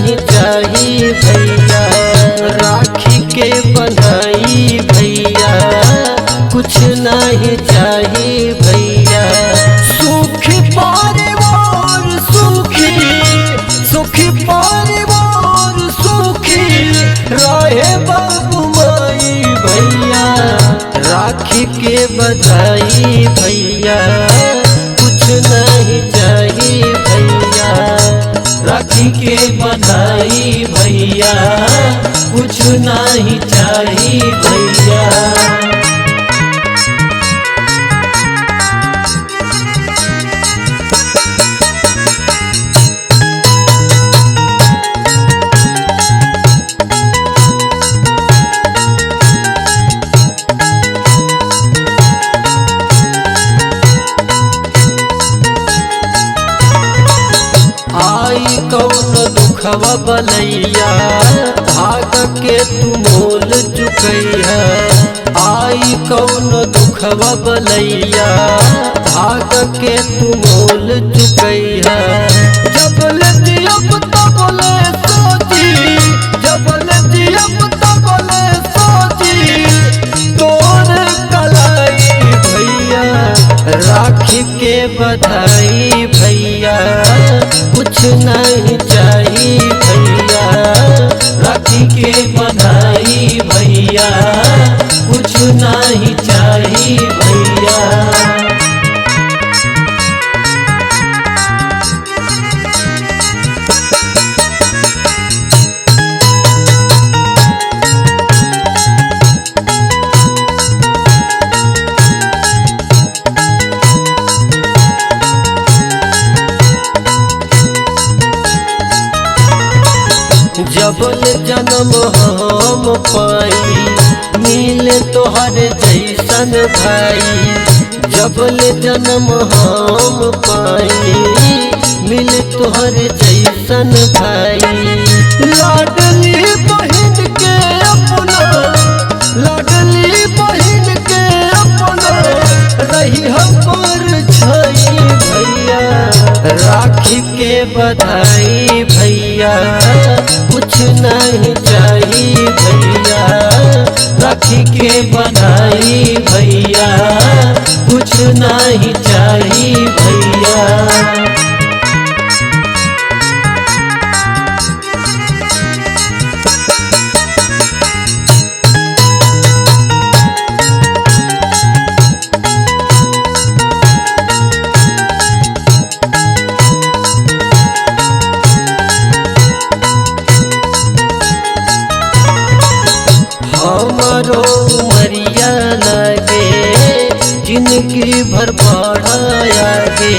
नहीं चाहिए भैया, राखी के बंधाई भैया, कुछ नहीं चाहिए भैया। सुखी परिवार सुखी, सुखी परिवार सुखी रहे बाबू माई भैया, राखी के बधाई भैया, कुछ नहीं चाहिए भैया, राखी के बधाई भैया, कुछ नहीं चाहिए भैया। आई कौन दुखवा बलैया, भाग के तू मोल चुकैया। आई कौन दुखवा बलैया, भाग के तू मोल चुकैया। जबल जियब तबले सोची, जबल जियब तबले सोची तोर कलाई भैया, राखी के बधाई भैया, कुछ नहीं चाहिए भैया, राखी के बधाई भैया, कुछ नहीं चाहिए भैया। जबल जन्म हम पाई, मिले तोहर जैसन भाई। जबल जन्म हम पाई, मिले तोहर जैसन भाई। लाडली बहन के अपना, लाडली बहन के अपना रही हमर छाई भैया, राखी के बधाई भैया, कुछ नहीं चाहिए भैया, राखी के बधाई भैया, कुछ नहीं चाहिए भैया। हमारो उमरिया लगे, जिंदगी भर बढ़ाया गे।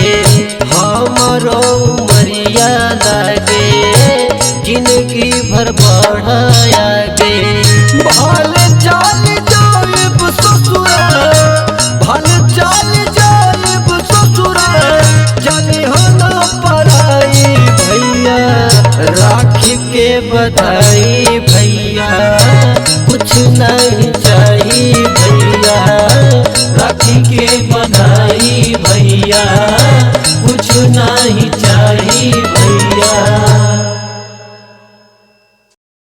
हमारो उमरिया लगे, जिंदगी भर बढ़ाया गे। भल चल जाइब ससुरा, भल चल जाइब ससुरा, जाने हो ना पराई भैया, राखी के बधाई भैया, कुछ नहीं चाहिए भैया, राखी के बधाई भैया, कुछ नहीं चाहिए